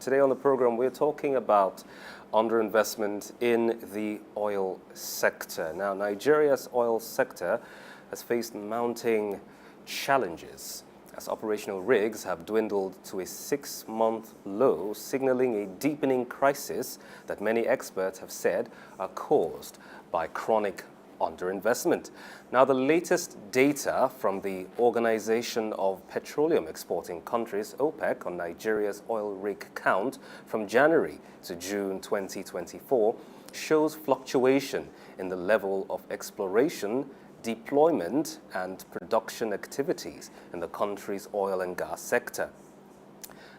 Today on the program, we're talking about underinvestment in the oil sector. Now, Nigeria's oil sector has faced mounting challenges as operational rigs have dwindled to a 6-month low, signaling a deepening crisis that many experts have said are caused by chronic underinvestment. Now, the latest data from the Organization of Petroleum Exporting Countries, OPEC, on Nigeria's oil rig count from January to June 2024 shows fluctuation in the level of exploration, deployment, and production activities in the country's oil and gas sector.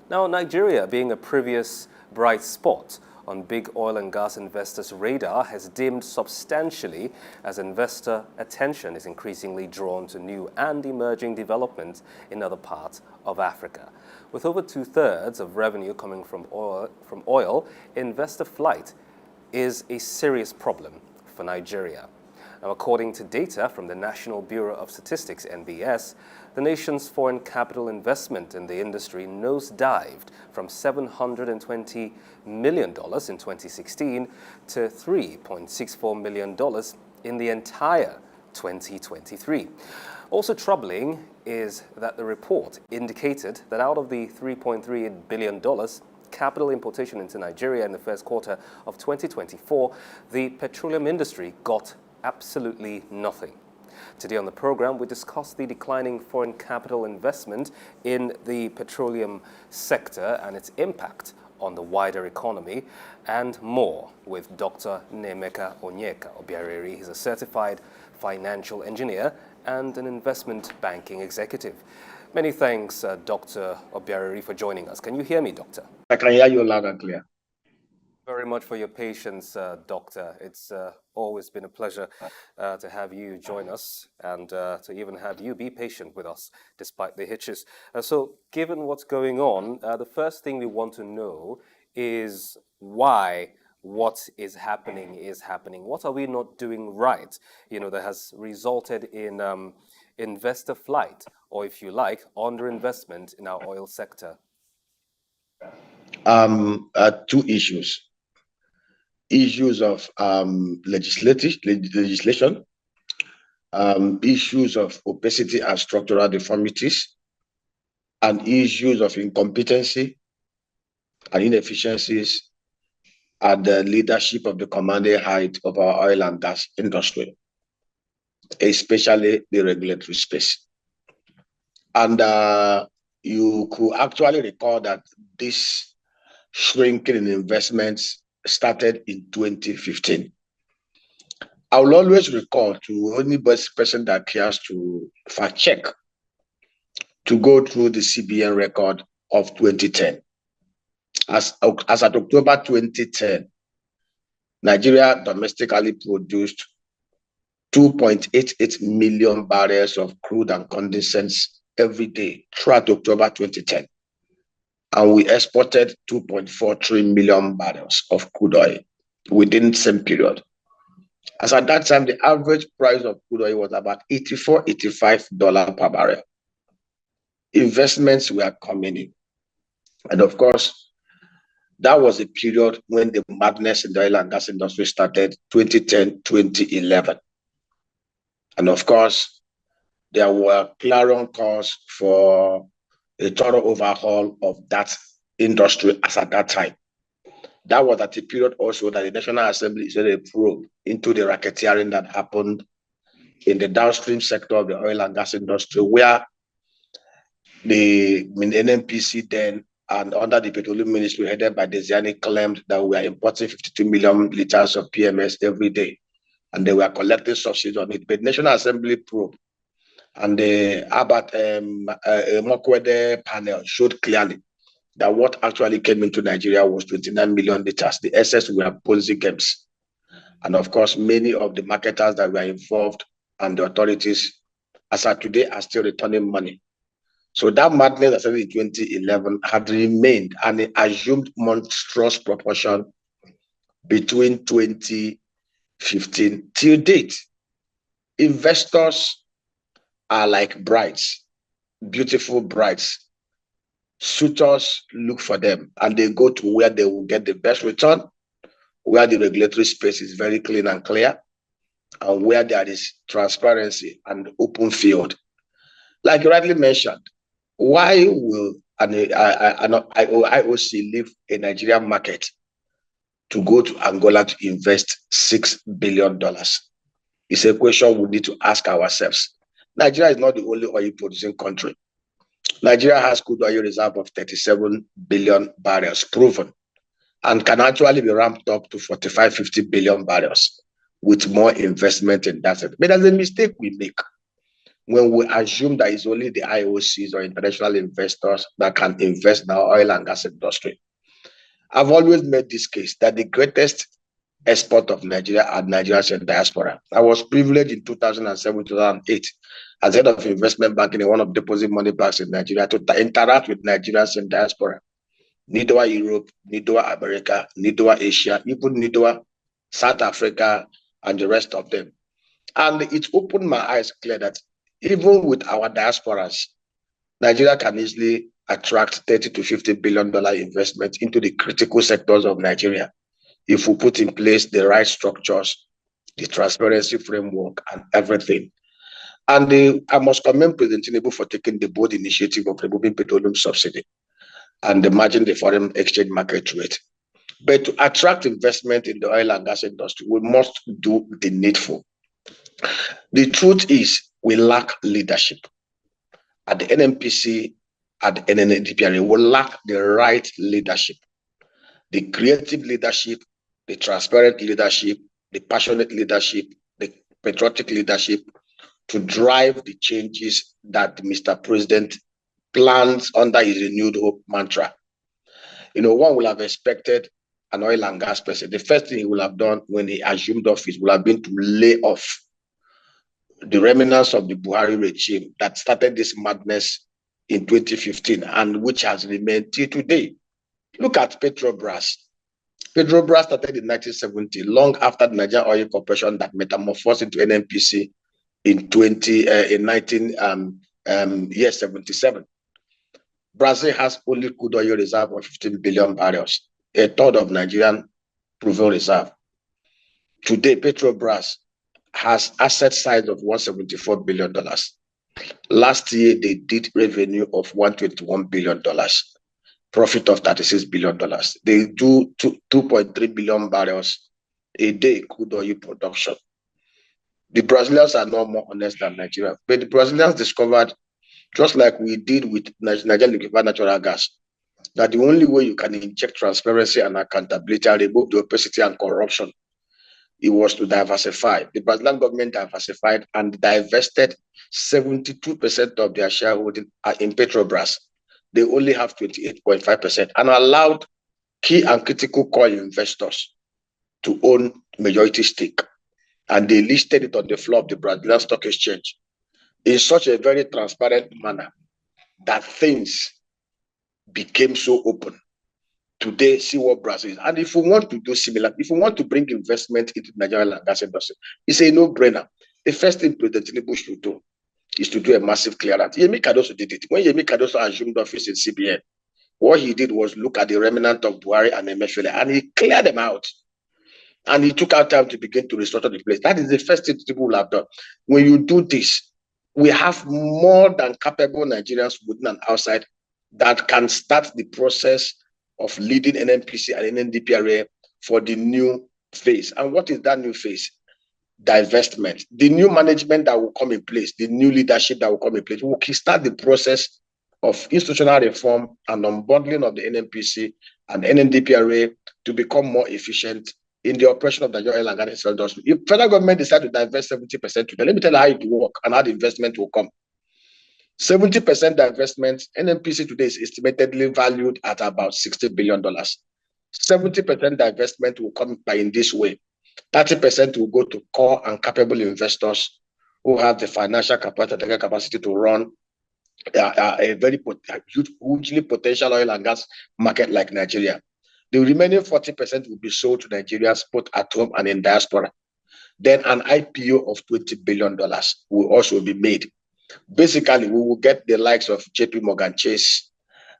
Now, Nigeria, being a previous bright spot on big oil and gas investors' radar, has dimmed substantially as investor attention is increasingly drawn to new and emerging developments in other parts of Africa. With over 2/3 of revenue coming from oil, investor flight is a serious problem for Nigeria. Now, according to data from the National Bureau of Statistics, NBS, the nation's foreign capital investment in the industry nosedived from $720 million in 2016 to $3.64 million in the entire 2023. Also troubling is that the report indicated that out of the $3.38 billion capital importation into Nigeria in the first quarter of 2024, the petroleum industry got absolutely nothing. Today on the program, we discuss the declining foreign capital investment in the petroleum sector and its impact on the wider economy, and more with Dr. Nnaemeka Onyeka Obiaraeri. He's a certified financial engineer and an investment banking executive. Many thanks, Dr. Obiaraeri, for joining us. Can you hear me, Doctor? I can hear you loud and clear. Very much for your patience, Doctor. It's always been a pleasure to have you join us and to even have you be patient with us despite the hitches. So given what's going on, the first thing we want to know is why what is happening is happening. What are we not doing right, that has resulted in investor flight, or if you like, underinvestment in our oil sector? Two issues. Issues of legislation, issues of opacity and structural deformities, and issues of incompetency and inefficiencies at the leadership of the commanding height of our oil and gas industry, especially the regulatory space. And you could actually recall that this shrinking in investments started in 2015. I will always recall to any person that cares to fact check to go through the CBN record of 2010. As at October 2010, Nigeria domestically produced 2.88 million barrels of crude and condensate every day throughout October 2010. And we exported 2.43 million barrels of crude oil within the same period. As at that time, the average price of crude oil was about $84, $85 per barrel. Investments were coming in. And of course, that was a period when the madness in the oil and gas industry started, 2010, 2011. And of course, there were clarion calls for a thorough overhaul of that industry as at that time. That was at a period also that the National Assembly said a probe into the racketeering that happened in the downstream sector of the oil and gas industry, where the NNPC then and under the Petroleum Ministry headed by Desiani claimed that we are importing 52 million liters of PMS every day, and they were collecting subsidies on it. But the National Assembly probe and the Abat Mokwede panel showed clearly that what actually came into Nigeria was 29 million liters. The excess were Ponzi games. And of course, many of the marketers that were involved and the authorities, as of today, are still returning money. So that madness that started in 2011 had remained and it assumed monstrous proportion between 2015 till date. Investors are like brides, beautiful brides Suitors look for them and they go to where they will get the best return, where the regulatory space is very clean and clear, and where there is transparency and open field. Like you rightly mentioned, why will an IOC leave a Nigerian market to go to Angola to invest $6 billion? It's a question we need to ask ourselves. Nigeria is not the only oil producing country. Nigeria has crude oil reserve of 37 billion barrels proven and can actually be ramped up to 45, 50 billion barrels with more investment in that. But there's a mistake we make when we assume that it's only the IOCs or international investors that can invest in our oil and gas industry. I've always made this case that the greatest export of Nigeria are Nigerians in diaspora. I was privileged in 2007, 2008 as head of investment banking in one of the deposit money banks in Nigeria to interact with Nigerians in diaspora. Nidoa Europe, Nidoa America, Nidoa Asia, even Nidoa South Africa, and the rest of them. And it opened my eyes clear that even with our diasporas, Nigeria can easily attract $30 to $50 billion investment into the critical sectors of Nigeria if we put in place the right structures, the transparency framework, and everything. And I must commend President Tinubu for taking the bold initiative of removing petroleum subsidy and managing the foreign exchange market rate. But to attract investment in the oil and gas industry, we must do the needful. The truth is, we lack leadership. At the NNPC, at the NNPC, we lack the right leadership. The creative leadership, the transparent leadership, the passionate leadership, the patriotic leadership to drive the changes that Mr. President plans under his renewed hope mantra. One will have expected an oil and gas person. The first thing he will have done when he assumed office will have been to lay off the remnants of the Buhari regime that started this madness in 2015 and which has remained till today. Look at Petrobras. Petrobras started in 1970, long after the Nigerian Oil Corporation that metamorphosed into NNPC in 1977. Brazil has only crude oil reserve of 15 billion barrels, a third of Nigerian proven reserve. Today, Petrobras has asset size of $174 billion. Last year, they did revenue of $121 billion, profit of $36 billion. They do 2.3 billion barrels a day crude oil production. The Brazilians are no more honest than Nigeria, but the Brazilians discovered, just like we did with Nigeria Liquefied Natural Gas, that the only way you can inject transparency and accountability and remove the opacity and corruption, it was to diversify. The Brazilian government diversified and divested 72% of their shareholding in Petrobras. They only have 28.5% and allowed key and critical core investors to own majority stake. And they listed it on the floor of the Brazilian Stock Exchange in such a very transparent manner that things became so open. Today, see what Brazil is. And if we want to do similar, if we want to bring investment into the Nigerian gas industry, it's a no-brainer. The first thing President Tinubu should do is to do a massive clearance. Yemi Cardoso did it. When Yemi Cardoso assumed office in CBN, what he did was look at the remnant of Buhari and Emefiele, and he cleared them out. And he took out time to begin to restructure the place. That is the first thing people will have done. When you do this, we have more than capable Nigerians within and outside that can start the process of leading NNPC and NNDPRA for the new phase. And what is that new phase? Divestment. The new management that will come in place, the new leadership that will come in place, will kickstart the process of institutional reform and unbundling of the NNPC and NNDPRA to become more efficient in the operation of the oil and gas industry. If federal government decide to divest 70% today, let me tell you how it will work and how the investment will come. 70% divestment, NNPC today is estimatedly valued at about $60 billion. 70% divestment will come by in this way. 30% will go to core and capable investors who have the financial capacity to run a very hugely potential oil and gas market like Nigeria. The remaining 40% will be sold to Nigerians both at home and in diaspora. Then an IPO of $20 billion will also be made. Basically, we will get the likes of JP Morgan Chase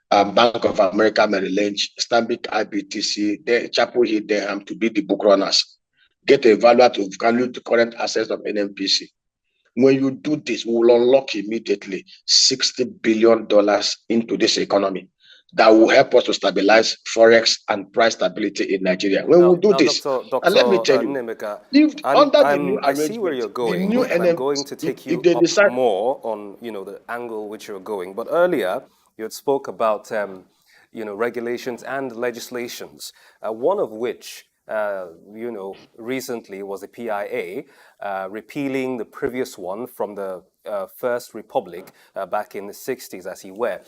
Bank of America, Merrill Lynch, Stanbic IBTC, Chapel Hill, Durham to be the book runners. Get a value to value the current assets of NNPC. When you do this, we will unlock immediately $60 billion into this economy that will help us to stabilize forex and price stability in Nigeria. When we do this, and let me tell you, Nnaemeka, if under the new I see where arrangement, you're the going, new and I'm NM, going to take if you they up decide, more on, the angle which you're going. But earlier, you had spoke about, regulations and legislations, one of which, recently was the PIA, repealing the previous one from the First Republic back in the 60s, as you were.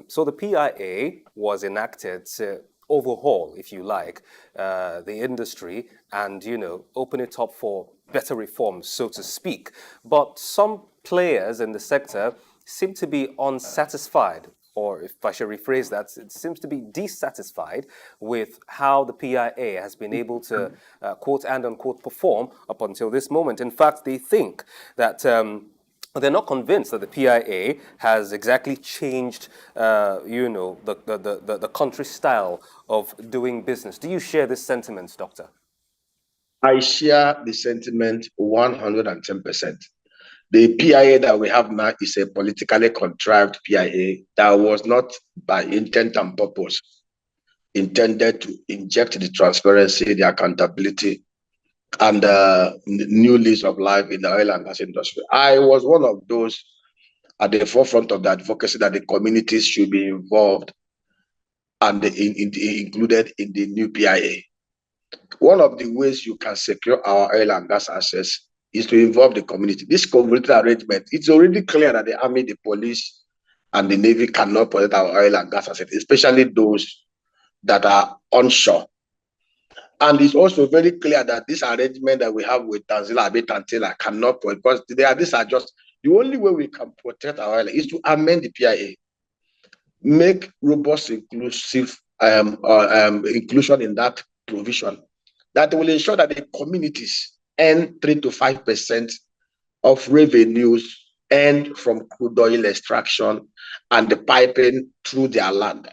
So the PIA was enacted to overhaul, if you like, the industry and, open it up for better reforms, so to speak. But some players in the sector seem to be unsatisfied, or if I should rephrase that, it seems to be dissatisfied with how the PIA has been able to, quote and unquote, perform up until this moment. In fact, they think that they're not convinced that the PIA has exactly changed, the country style of doing business. Do you share this sentiment, Doctor? I share the sentiment 110%. The PIA that we have now is a politically contrived PIA that was not by intent and purpose intended to inject the transparency, the accountability, and new lease of life in the oil and gas industry. I was one of those at the forefront of the advocacy that the communities should be involved and included in the new PIA. One of the ways you can secure our oil and gas assets is to involve the community. This community arrangement, it's already clear that the army, the police, and the navy cannot protect our oil and gas assets, especially those that are onshore. And it's also very clear that this arrangement that we have with Tanzila Abet and Taylor cannot protect, because these are just the only way we can protect our oil is to amend the PIA, make robust inclusive inclusion in that provision that will ensure that the communities earn 3 to 5% of revenues earned from crude oil extraction and the piping through their land.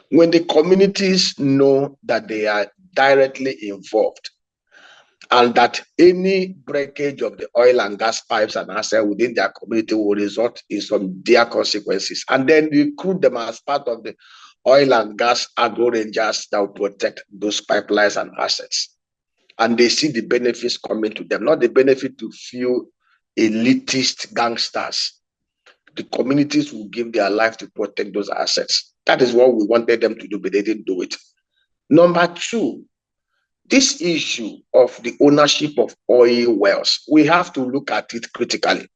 When the communities know that they are directly involved and that any breakage of the oil and gas pipes and assets within their community will result in some dire consequences, and then recruit them as part of the oil and gas agro rangers that will protect those pipelines and assets. And they see the benefits coming to them, not the benefit to few elitist gangsters. The communities will give their life to protect those assets. That is what we wanted them to do, but they didn't do it. Number two, this issue of the ownership of oil wells, we have to look at it critically.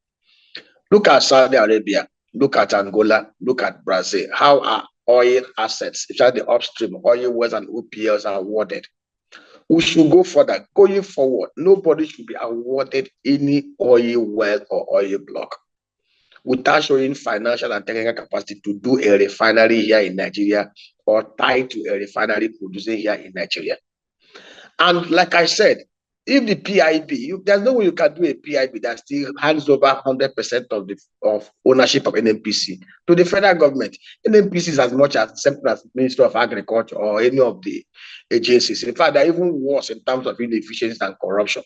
Look at Saudi Arabia, look at Angola, look at Brazil. How are oil assets, especially the upstream oil wells and OPLs, are awarded? We should go further. Going forward, nobody should be awarded any oil well or oil block without showing financial and technical capacity to do a refinery here in Nigeria or tied to a refinery producing here in Nigeria. And like I said, if the PIB, there's no way you can do a PIB that still hands over 100% of ownership of NNPC to the federal government. NNPC is as much as simple as Ministry of Agriculture or any of the agencies. In fact, they're even worse in terms of inefficiency and corruption.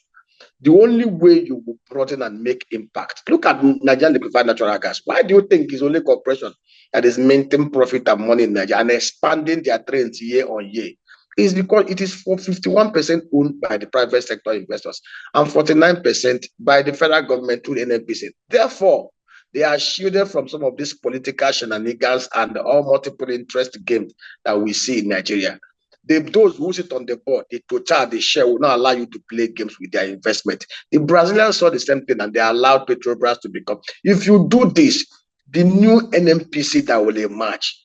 The only way you will broaden and make impact. Look at Nigeria Liquefied Natural Gas. Why do you think it's only corporation that is maintaining profit and money in Nigeria and expanding their trends year on year? Is because it is for 51% owned by the private sector investors and 49% by the federal government through the NNPC. Therefore, they are shielded from some of these political shenanigans and all multiple interest games that we see in Nigeria. Those who sit on the board, the Total, the share will not allow you to play games with their investment. The Brazilians saw the same thing and they allowed Petrobras to become. If you do this, the new NNPC that will emerge,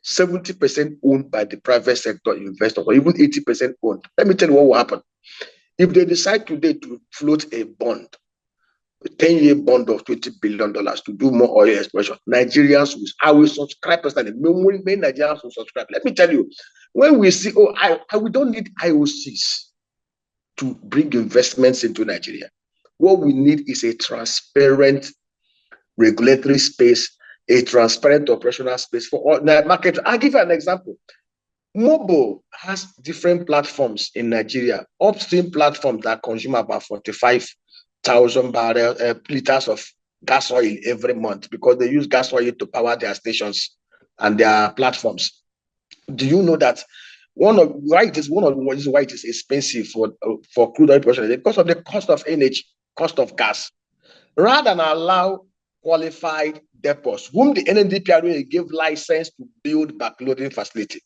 70% owned by the private sector investors, or even 80% owned. Let me tell you what will happen. If they decide today to float a bond, a 10-year bond of $20 billion to do more oil exploration, Nigerians will, I will subscribe personally. Many Nigerians will subscribe. Let me tell you, when we see, we don't need IOCs to bring investments into Nigeria. What we need is a transparent regulatory space a transparent operational space for all the market. I'll give you an example. Mobil has different platforms in Nigeria, upstream platforms that consume about 45,000 liters of gas oil every month because they use gas oil to power their stations and their platforms. Do you know that one of the reasons why it is expensive for crude oil production because of the cost of energy, cost of gas, rather than allow qualified depots, whom the NNPC gave license to build backloading facility.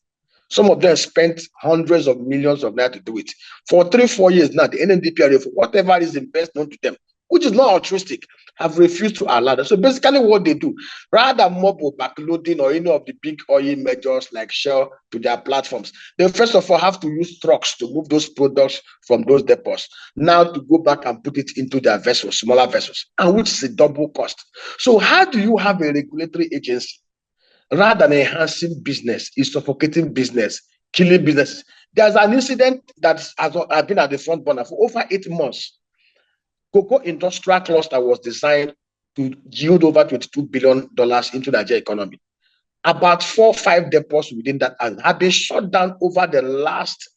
Some of them spent hundreds of millions of naira to do it. For 3-4 years now, the NNPC, for whatever is best known to them, which is not altruistic, have refused to allow that. So basically what they do, rather than Mobil backloading or any of the big oil majors like Shell to their platforms, they first of all have to use trucks to move those products from those depots. Now to go back and put it into their vessels, smaller vessels, and which is a double cost. So how do you have a regulatory agency rather than enhancing business, is suffocating business, killing businesses? There's an incident that has been at the front burner for over 8 months. Cocoa industrial cluster was designed to yield over $22 billion into the Nigeria economy. About 4 or 5 depots within that have been shut down over the last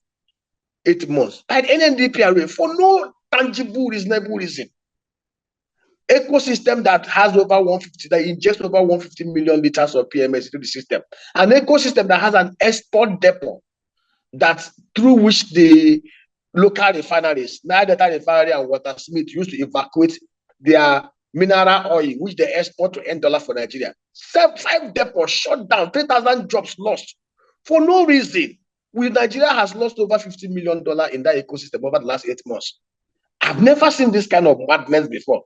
8 months by the NNPC for no tangible, reasonable reason. Ecosystem that has over 150, that injects over 150 million liters of PMS into the system. An ecosystem that has an export depot that through which the local refineries, Nigeria Refinery and Watersmith, used to evacuate their mineral oil, which they export to $10 for Nigeria. 5 depots shut down, 3,000 jobs lost for no reason. Nigeria has lost over $50 million in that ecosystem over the last 8 months. I've never seen this kind of madness before.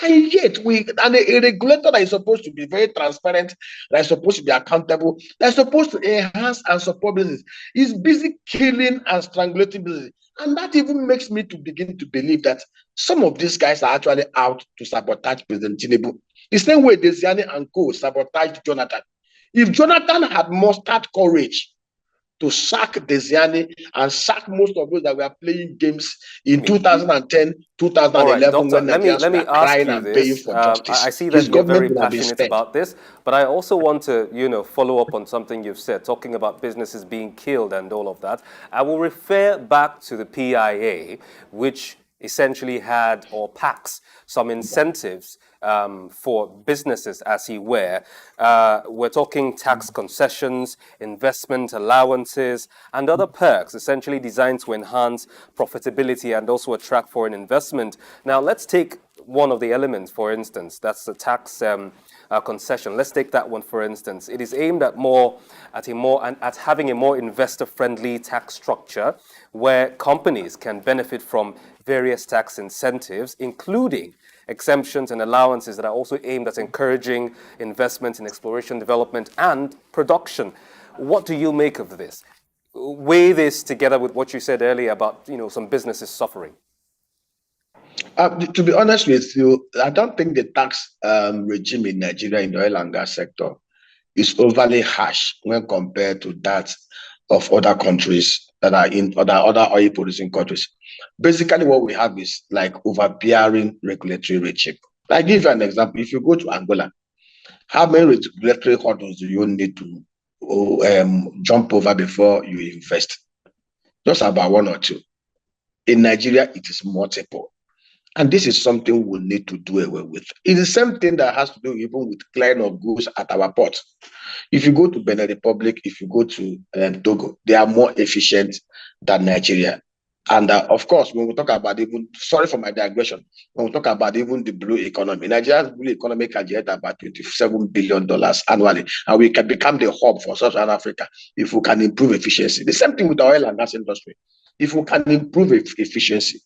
And yet, a regulator that is supposed to be very transparent, that is supposed to be accountable, that is supposed to enhance and support business, is busy killing and strangulating business. And that even makes me to begin to believe that some of these guys are actually out to sabotage President Tinubu. The same way Desiani and co sabotaged Jonathan. If Jonathan had mustered courage to sack Desiani and sack most of those that were playing games in 2010, 2011, all right, Doctor, when Nigerians were crying and paying for justice. I see His that you're very government would have been passionate spent. about this, but I also want to, follow up on something you've said, talking about businesses being killed and all of that. I will refer back to the PIA, which essentially had or packs some incentives for businesses, as he were. We're talking tax concessions, investment allowances, and other perks, essentially designed to enhance profitability and also attract foreign investment. Now, let's take one of the elements, for instance, that's the tax concession. Let's take that one, for instance. It is aimed at having a more investor-friendly tax structure where companies can benefit from various tax incentives, including exemptions and allowances that are also aimed at encouraging investment in exploration, development, and production. What do you make of this? Weigh this together with what you said earlier about, some businesses suffering. To be honest with you, I don't think the tax regime in Nigeria in the oil and gas sector is overly harsh when compared to that of other countries that are in other oil producing countries. Basically, what we have is like overbearing regulatory regime. I give you an example. If you go to Angola, how many regulatory hurdles do you need to jump over before you invest? Just about 1 or 2. In Nigeria, it is multiple. And this is something we'll need to do away with. It's the same thing that has to do even with clearing of goods at our port. If you go to Benin Republic, if you go to Togo, they are more efficient than Nigeria. And of course, when we talk about sorry for my digression, when we talk about even the blue economy, Nigeria's blue economy can generate about $27 billion annually. And we can become the hub for Southern Africa if we can improve efficiency. The same thing with the oil and gas industry. If we can improve efficiency,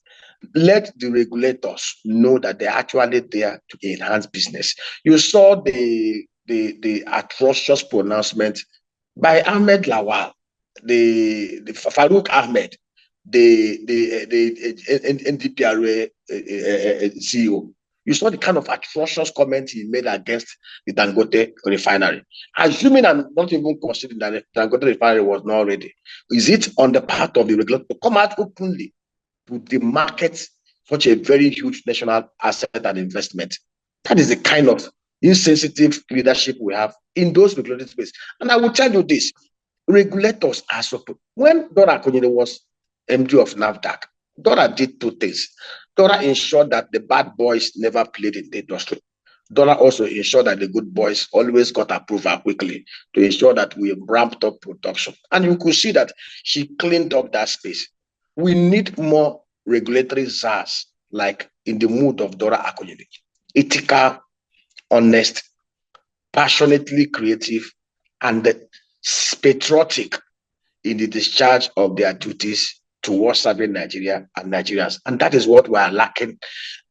let the regulators know that they're actually there to enhance business. You saw the atrocious pronouncement by Ahmed Lawal, the Farouk Ahmed, the NDPRA CEO. You saw the kind of atrocious comment he made against the Dangote refinery. Assuming and not even considering that the Dangote refinery was not ready, is it on the part of the regulator to come out openly to the market such a very huge national asset and investment? That is the kind of insensitive leadership we have in those regulated space. And I will tell you this, regulators are supposed, when Dora Akunyele was MD of NAFDAC, Dora did two things. Dora ensured that the bad boys never played in the industry. Dora also ensured that the good boys always got approval quickly to ensure that we ramped up production. And you could see that she cleaned up that space. We need more regulatory czars like in the mood of Dora Akunyele. Ethical, honest, passionately creative, and patriotic in the discharge of their duties towards serving Nigeria and Nigerians. And that is what we are lacking.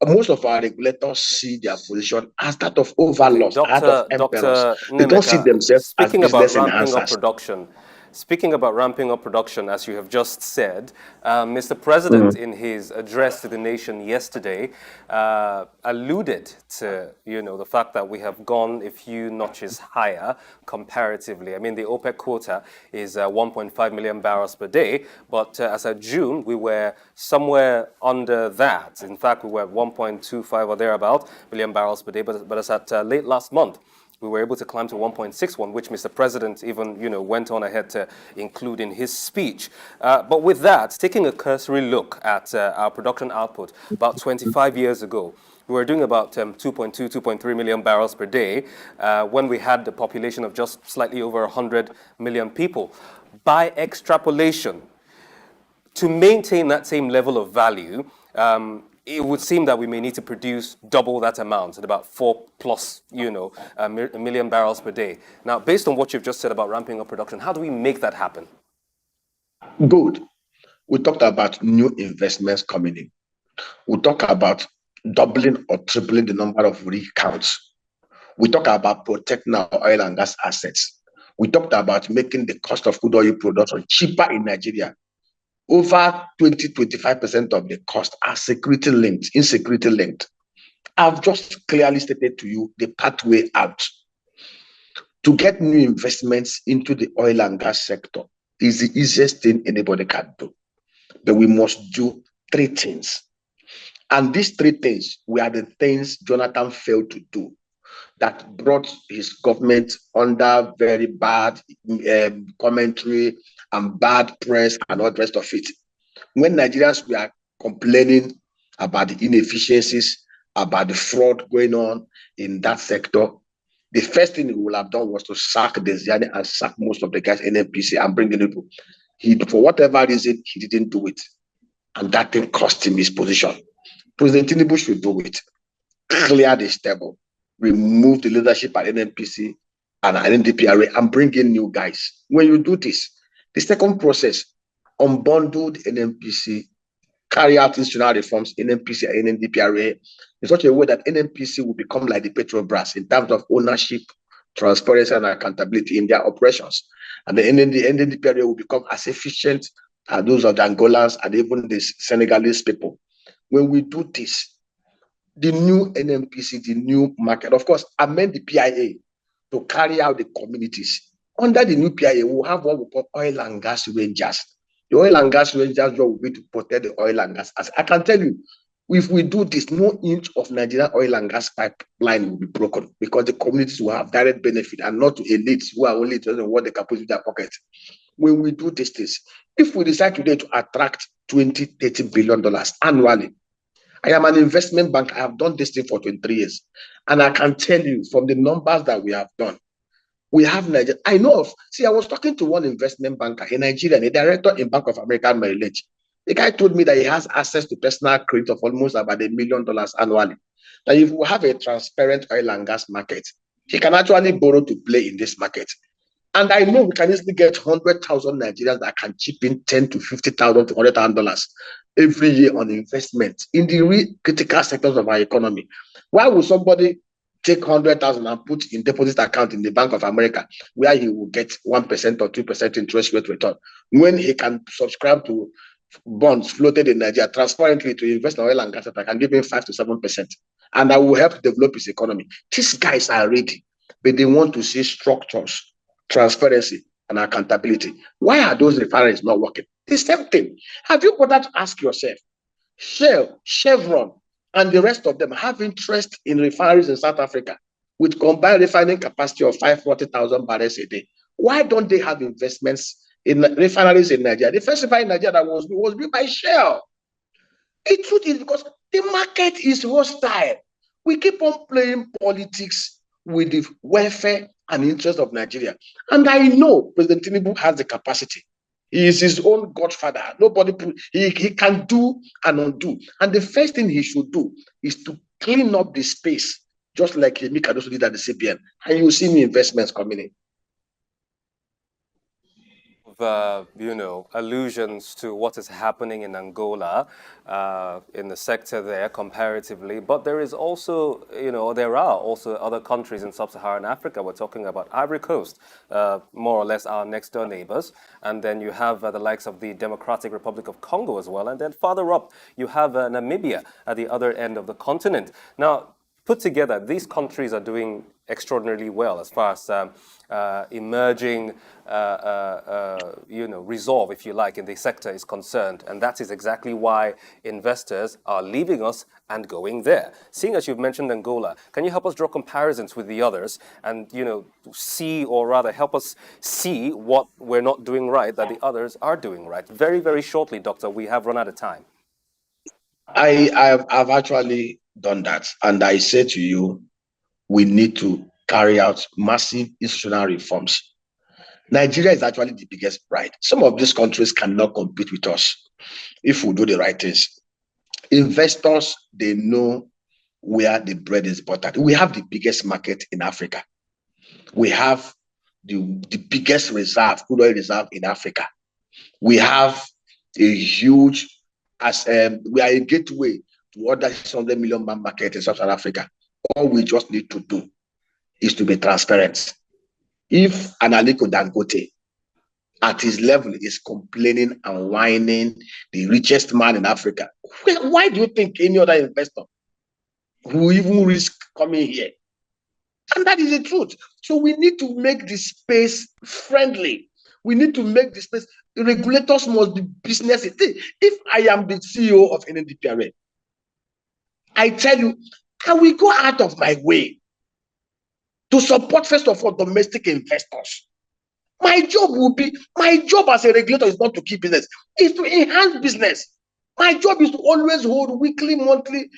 Most of our regulators see their position as that of overlords, as that of emperors. They don't see themselves as business enhancers. Speaking about ramping up production, as you have just said, Mr. President, in his address to the nation yesterday, alluded to, the fact that we have gone a few notches higher comparatively. I mean, the OPEC quota is 1.5 million barrels per day, but as of June, we were somewhere under that. In fact, we were at 1.25 or thereabout million barrels per day, but as at late last month, we were able to climb to 1.61, which Mr. President even, went on ahead to include in his speech. But with that, taking a cursory look at our production output, about 25 years ago, we were doing about 2.2, 2.3 million barrels per day when we had the population of just slightly over 100 million people. By extrapolation, to maintain that same level of value, it would seem that we may need to produce double that amount at about 4+ million barrels per day. Now, based on what you've just said about ramping up production, how do we make that happen? Good. We talked about new investments coming in. We talk about doubling or tripling the number of rig counts. We talk about protecting our oil and gas assets. We talked about making the cost of crude oil production cheaper in Nigeria. Over 20-25% of the cost are security linked, insecurity linked. I've just clearly stated to you the pathway out. To get new investments into the oil and gas sector is the easiest thing anybody can do. But we must do three things. And these three things were the things Jonathan failed to do that brought his government under very bad commentary and bad press and all the rest of it. When Nigerians were complaining about the inefficiencies, about the fraud going on in that sector, the first thing he would have done was to sack Desiani and sack most of the guys in NNPC and bring in people. For whatever reason, he didn't do it. And that thing cost him his position. President Tinubu should do it. Clear the stable, remove the leadership at NNPC and NDPRA and bring in new guys. When you do this, the second process, unbundled NNPC, carry out institutional reforms in NNPC and NDPRA in such a way that NNPC will become like the Petrobras in terms of ownership, transparency, and accountability in their operations. And the NDPRA will become as efficient as those of the Angolans and even the Senegalese people. When we do this, the new NNPC, the new market, of course, amend the PIA to carry out the communities. Under the new PIA, we'll have what we call oil and gas rangers. The oil and gas rangers job will be to protect the oil and gas. As I can tell you, if we do this, no inch of Nigerian oil and gas pipeline will be broken because the communities will have direct benefit and not to elites who are only interested in what they can put in their pocket. When we do this, if we decide today to attract $20-30 billion annually, I am an investment bank. I have done this thing for 23 years. And I can tell you from the numbers that we have done, we have Nigeria. I know of, I was talking to one investment banker in Nigeria, a director in Bank of America, Merrill Lynch. The guy told me that he has access to personal credit of almost about $1 million annually. That if we have a transparent oil and gas market, he can actually borrow to play in this market. And I know we can easily get 100,000 Nigerians that can chip in $10,000 to $50,000 to $100,000 every year on investment in the real critical sectors of our economy. Why would somebody take 100,000 and put in deposit account in the Bank of America where he will get 1% or 2% interest rate return when he can subscribe to bonds floated in Nigeria transparently to invest in oil and gas that can give him 5 to 7%, and that will help develop his economy? These guys are ready, but they want to see structures, transparency, and accountability. Why are those refineries not working? The same thing. Have you bothered to ask yourself, Shell, Chevron, and the rest of them have interest in refineries in South Africa? with combined refining capacity of 540,000 barrels a day. Why don't they have investments in refineries in Nigeria? The first refinery in Nigeria that was built by Shell. The truth is because the market is hostile. We keep on playing politics with the welfare and interest of Nigeria. And I know President Tinubu has the capacity. He is his own godfather. Nobody, he can do and undo. And the first thing he should do is to clean up the space, just like Nnaemeka Onyeka did at the CBN. And you see new investments coming in. Allusions to what is happening in Angola, in the sector there comparatively. But there is also, there are also other countries in sub-Saharan Africa. We're talking about Ivory Coast, more or less our next door neighbors. And then you have the likes of the Democratic Republic of Congo as well. And then farther up, you have Namibia at the other end of the continent. Now, put together, these countries are doing extraordinarily well as far as emerging, resolve, if you like, in the sector is concerned. And that is exactly why investors are leaving us and going there. Seeing as you've mentioned Angola, can you help us draw comparisons with the others and, see, or rather help us see what we're not doing right that the others are doing right? Very, very shortly, Doctor, we have run out of time. I've actually done that. And I say to you, we need to carry out massive institutional reforms. Nigeria is actually the biggest bride. Some of these countries cannot compete with us if we do the right things. Investors, they know where the bread is buttered. We have the biggest market in Africa. We have the biggest reserve, crude oil reserve in Africa. We have a huge, we are a gateway to other 600 million man market in Southern Africa. All we just need to do is to be transparent. If an Aliko Dangote at his level is complaining and whining, the richest man in Africa, why do you think any other investor will even risk coming here? And that is the truth. So we need to make the space friendly. We need to make the space. The regulators must be business. If I am the CEO of NNPC, I tell you, I will go out of my way to support, first of all, domestic investors. My job as a regulator is not to keep business, it's to enhance business. My job is to always hold weekly, monthly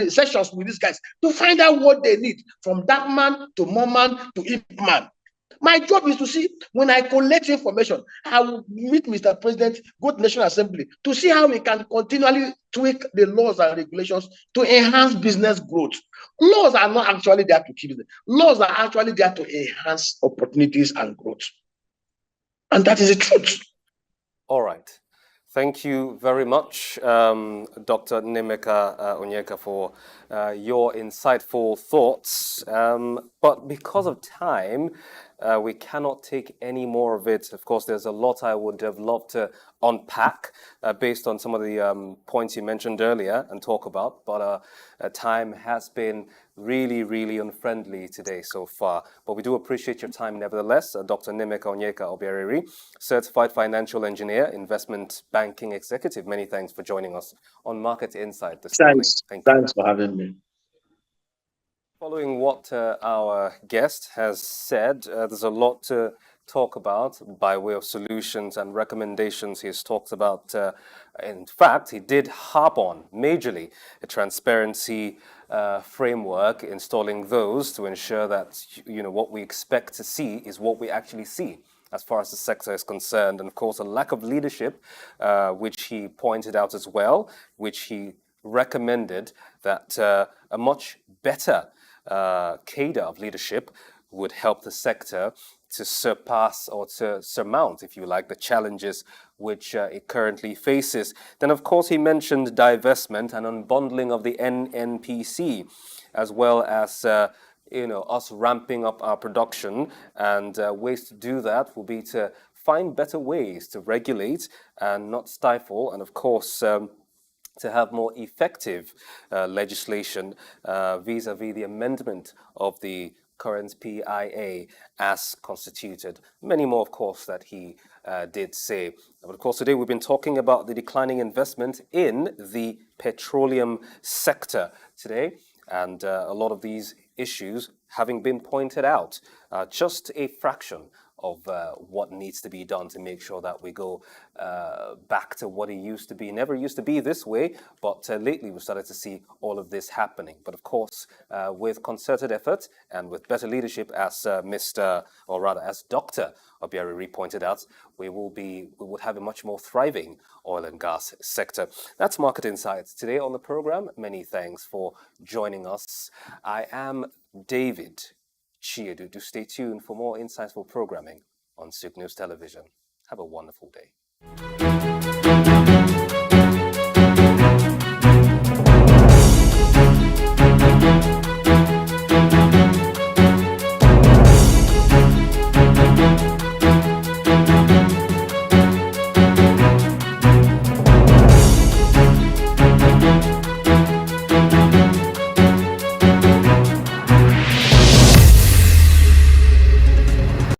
sessions with these guys to find out what they need, from that man to mom man to if man. My job is to see, when I collect information, I will meet Mr. President, go to National Assembly to see how we can continually tweak the laws and regulations to enhance business growth. Laws are not actually there to keep it. Laws are actually there to enhance opportunities and growth. And that is the truth. All right. Thank you very much, Dr. Nnaemeka Onyeka, for your insightful thoughts. But because of time, we cannot take any more of it. Of course, there's a lot I would have loved to unpack based on some of the points you mentioned earlier and talk about. But time has been really, really unfriendly today so far. But we do appreciate your time nevertheless. Dr. Nnaemeka Onyeka Obiaraeri, Certified Financial Engineer, Investment Banking Executive. Many thanks for joining us on Market Insight this morning. Thanks for having me. Following what our guest has said, there's a lot to talk about by way of solutions and recommendations. He's talked about, in fact, he did harp on majorly a transparency framework, installing those to ensure that what we expect to see is what we actually see as far as the sector is concerned. And of course, a lack of leadership, which he pointed out as well, which he recommended that a much better cadre of leadership would help the sector to surpass or to surmount, if you like, the challenges which it currently faces. Then, of course, he mentioned divestment and unbundling of the NNPC, as well as us ramping up our production. And ways to do that will be to find better ways to regulate and not stifle, and of course, to have more effective legislation vis-a-vis the amendment of the current PIA as constituted. Many more, of course, that he did say. But of course, today we've been talking about the declining investment in the petroleum sector today. And a lot of these issues having been pointed out, just a fraction of what needs to be done to make sure that we go back to what it used to be. Never used to be this way, but lately we've started to see all of this happening. But of course, with concerted effort and with better leadership, as as Dr. Obiaraeri pointed out, we would have a much more thriving oil and gas sector. That's Market Insights today on the program. Many thanks for joining us. I am David Chiedu. Do stay tuned for more insightful programming on Suk News Television. Have a wonderful day.